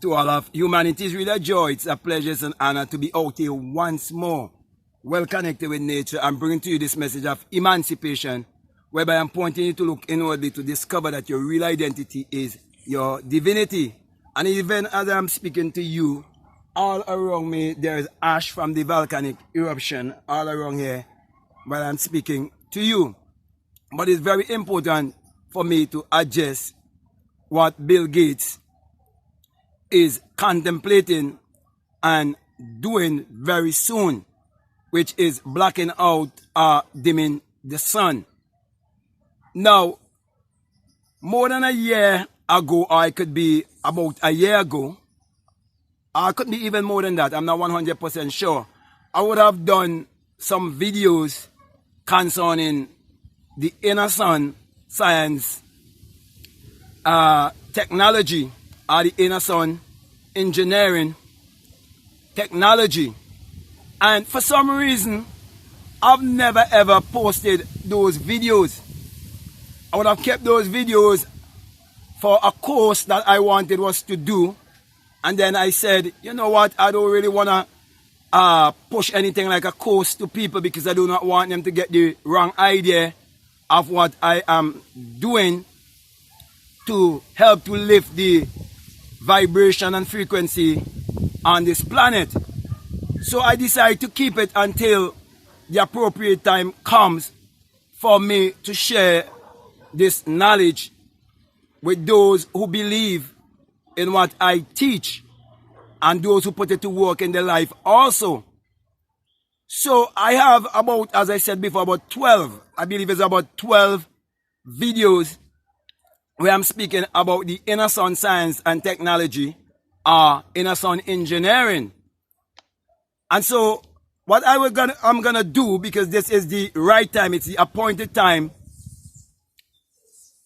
To all of humanity, it's really a joy, it's a pleasure, it's an honor to be out here once more, well connected with nature and bringing to you this message of emancipation, whereby I'm pointing you to look inwardly to discover that your real identity is your divinity. And even as I'm speaking to you, all around me there is ash from the volcanic eruption all around here while I'm speaking to you. But it's very important for me to address what Bill Gates is contemplating and doing very soon, which is blocking out or dimming the sun. Now, more than a year ago, or it could be about a year ago, or it could be even more than that, I'm not 100% sure, I would have done some videos concerning the inner sun science, technology, or the inner sun engineering technology. And for some reason, I've never ever posted those videos. I would have kept those videos for a course that I wanted was to do. And then I said, you know what, I don't really want to push anything like a course to people because I do not want them to get the wrong idea of what I am doing to help to lift the vibration and frequency on this planet. So I decided to keep it until the appropriate time comes for me to share this knowledge with those who believe in what I teach and those who put it to work in their life also. So I have about, as I said before, about 12, I believe it's about 12 videos where I'm speaking about the inner sun science and technology, inner sun engineering. And so what I'm gonna do, because this is the right time, it's the appointed time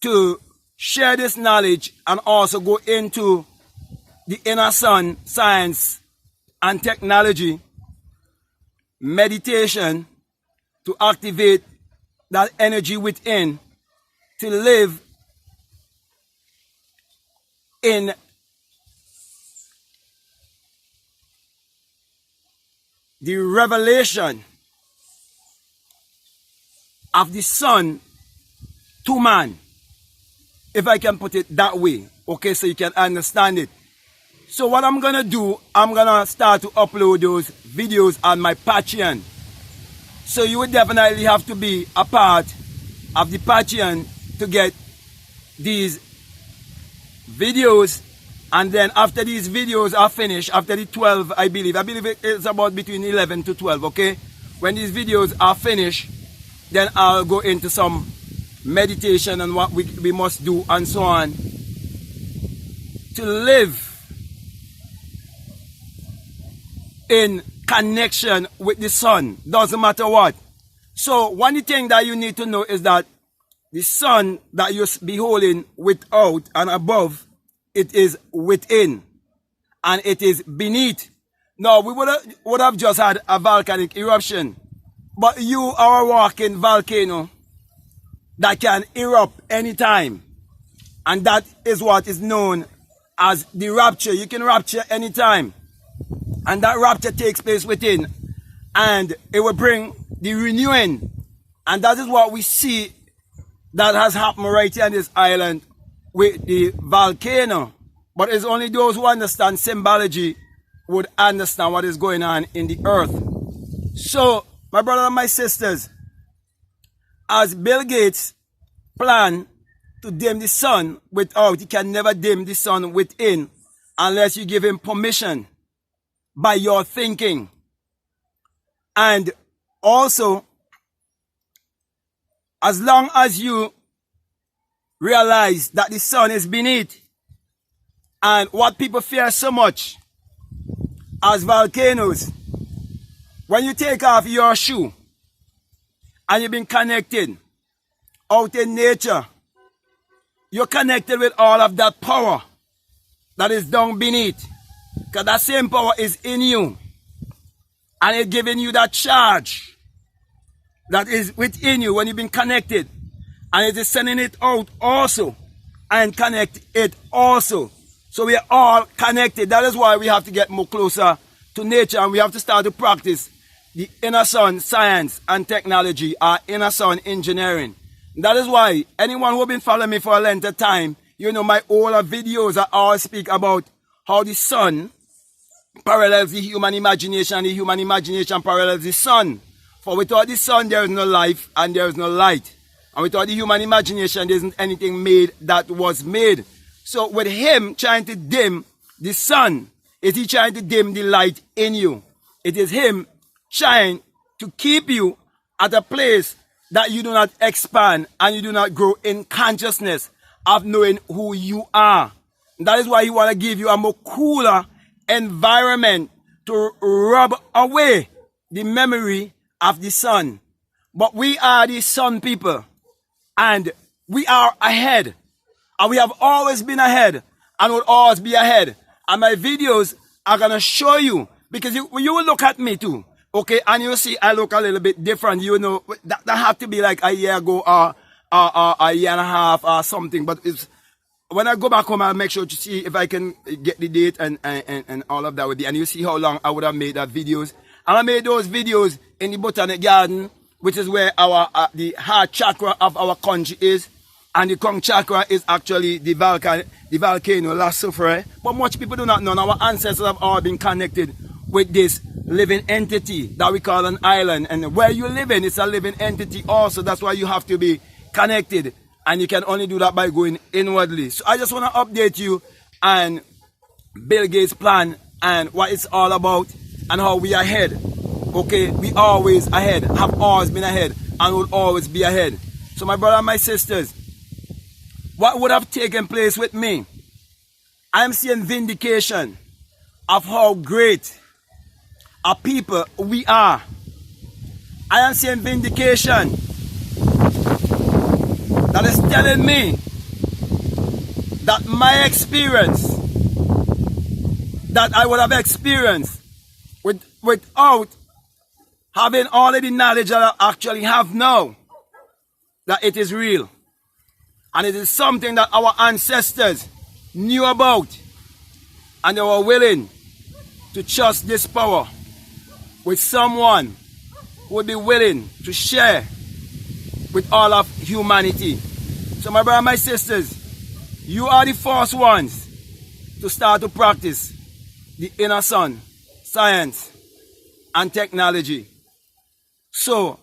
to share this knowledge and also go into the inner sun science and technology, meditation, to activate that energy within to live in the revelation of the sun to man, if I can put it that way, okay, so you can understand it. So what I'm gonna do, I'm gonna start to upload those videos on my Patreon. So you would definitely have to be a part of the Patreon to get these videos. And then after these videos are finished, after the 12, I believe it's about between 11 to 12, okay? When these videos are finished, then I'll go into some meditation and what we must do and so on to live in connection with the sun, doesn't matter what. So one thing that you need to know is that the sun that you're beholding without and above, it is within and it is beneath. Now we would have just had a volcanic eruption, but you are a walking volcano that can erupt anytime, and that is what is known as the rapture. You can rapture anytime, and that rapture takes place within, and it will bring the renewing. And that is what we see that has happened right here on this island with the volcano. But it's only those who understand symbology would understand what is going on in the earth. So, my brothers and my sisters, as Bill Gates plan to dim the sun without, he can never dim the sun within unless you give him permission by your thinking. And also, as long as you realize that the sun is beneath, and what people fear so much as volcanoes, when you take off your shoe and you've been connected out in nature, you're connected with all of that power that is down beneath, because that same power is in you and it's giving you that charge that is within you when you've been connected, and it is sending it out also and connect it also. So we are all connected. That is why we have to get more closer to nature, and we have to start to practice the inner sun science and technology, our inner sun engineering. That is why anyone who has been following me for a length of time, you know, my older videos, I always speak about how the sun parallels the human imagination, and the human imagination parallels the sun. For without the sun, there is no life and there is no light. And without the human imagination, there isn't anything made that was made. So with him trying to dim the sun, is he trying to dim the light in you? It is him trying to keep you at a place that you do not expand and you do not grow in consciousness of knowing who you are. That is why he want to give you a more cooler environment to rub away the memory of the sun. But we are the sun people, and we are ahead, and we have always been ahead and will always be ahead. And my videos are going to show you, because you will look at me too, okay, and you see I look a little bit different. You know, that have to be like a year ago or a year and a half or something. But it's, when I go back home, I'll make sure to see if I can get the date and all of that with you. And you see how long I would have made that videos. And I made those videos in the Botanic Garden, which is where our the heart chakra of our country is. And the crown chakra is actually the volcano La Soufrière. But much people do not know. Our ancestors have all been connected with this living entity that we call an island. And where you live in, it's a living entity also. That's why you have to be connected. And you can only do that by going inwardly. So I just want to update you on Bill Gates' plan and what it's all about and how we are ahead. Okay, we always ahead, have always been ahead, and will always be ahead. So my brother and my sisters, what would have taken place with me? I am seeing vindication of how great a people we are. I am seeing vindication that is telling me that my experience that I would have experienced without having all of the knowledge that I actually have now, that it is real. And it is something that our ancestors knew about, and they were willing to trust this power with someone who would be willing to share with all of humanity. So my brothers and my sisters, you are the first ones to start to practice the inner sun, science, and technology. So,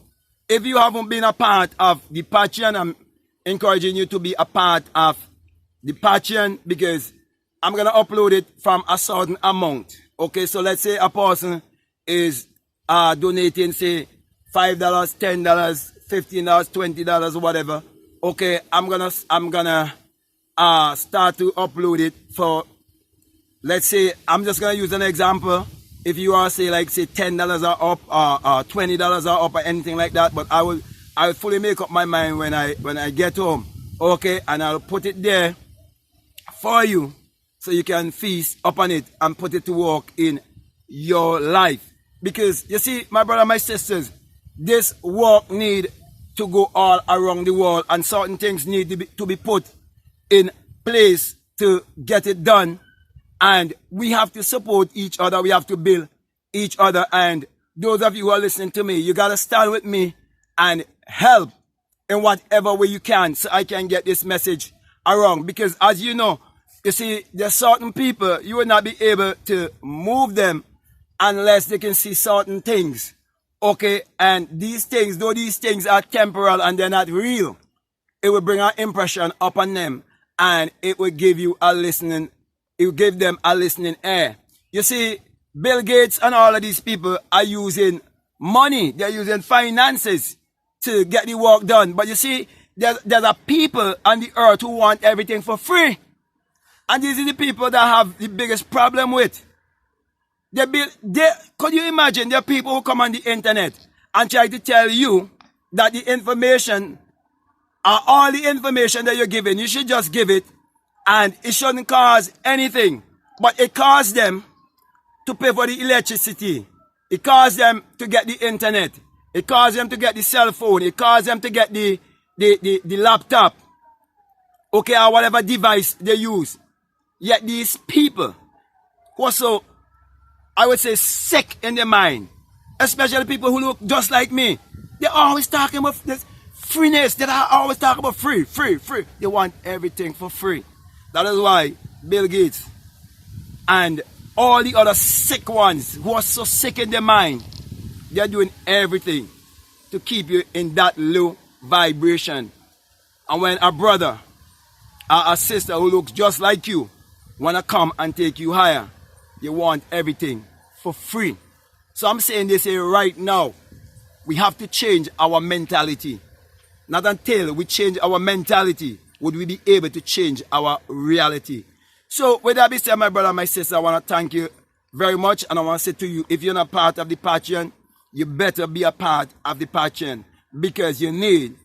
if you haven't been a part of the Patreon, I'm encouraging you to be a part of the Patreon, because I'm going to upload it from a certain amount. Okay, so let's say a person is donating, say, $5, $10, $15, $20, or whatever. Okay, I'm gonna start to upload it for, let's say, I'm just gonna use an example. If you are, say, like, say, $10 are up, or $20 are up, or anything like that, but I will fully make up my mind when I get home. Okay, and I'll put it there for you, so you can feast upon it and put it to work in your life. Because you see, my brother, my sisters, this work need to go all around the world, and certain things need to be put in place to get it done. And we have to support each other. We have to build each other. And those of you who are listening to me, you got to stand with me and help in whatever way you can, so I can get this message around. Because as you know, you see, there's certain people, you will not be able to move them unless they can see certain things. Okay, and these things, though these things are temporal and they're not real, it will bring an impression upon them, and it will give you a listening, it will give them a listening ear. You see, Bill Gates and all of these people are using money, they're using finances to get the work done. But you see, there's a people on the earth who want everything for free. And these are the people that have the biggest problem with. Could you imagine there are people who come on the internet and try to tell you that the information, all the information that you're giving, you should just give it, and it shouldn't cause anything. But it caused them to pay for the electricity. It caused them to get the internet. It caused them to get the cell phone. It caused them to get the laptop. Okay, or whatever device they use. Yet these people who are so, I would say, sick in their mind, especially people who look just like me, they're always talking about this freeness. They are always talking about free. They want everything for free. That is why Bill Gates and all the other sick ones who are so sick in their mind, they are doing everything to keep you in that low vibration. And when a brother or a sister who looks just like you want to come and take you higher, you want everything for free. So I'm saying this here right now, we have to change our mentality. Not until we change our mentality would we be able to change our reality. So with that being said, my brother, my sister, I want to thank you very much. And I want to say to you, if you're not part of the Patreon, you better be a part of the Patreon, because you need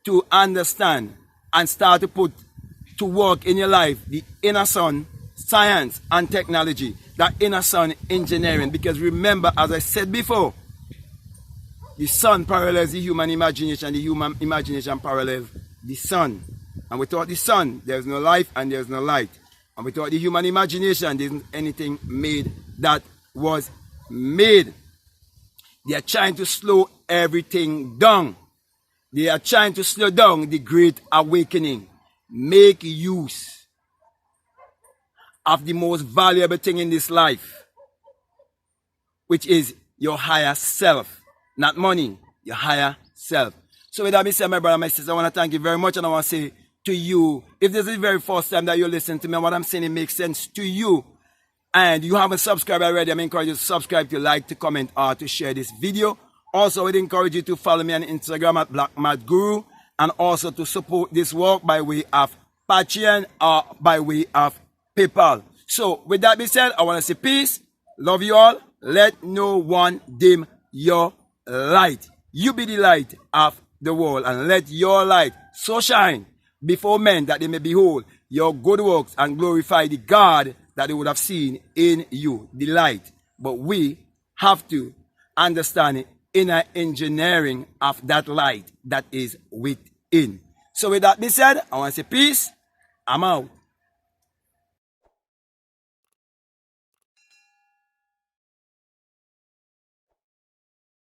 to understand and start to put to work in your life the inner sun, science and technology, the inner sun engineering. Because remember, as I said before, the sun parallels the human imagination, the human imagination parallels the sun. And without the sun, there's no life and there's no light. And without the human imagination, there isn't anything made that was made. They are trying to slow everything down. They are trying to slow down the great awakening. Make use of the most valuable thing in this life, which is your higher self. Not money, your higher self. So with that being said, my brother, my sister, I want to thank you very much. And I want to say to you, if this is the very first time that you're listening to me, what I'm saying, it makes sense to you, and you haven't subscribed already, I'm encouraging you to subscribe, to like, to comment, or to share this video. Also, I would encourage you to follow me on Instagram at BlackMadGuru, and also to support this work by way of Patreon or by way of PayPal. So with that being said, I want to say peace, love you all, let no one dim your light. You be the light of the world, and let your light so shine before men that they may behold your good works and glorify the God that they would have seen in you, the light. But we have to understand the inner engineering of that light that is within. So with that being said, I want to say peace. I'm out.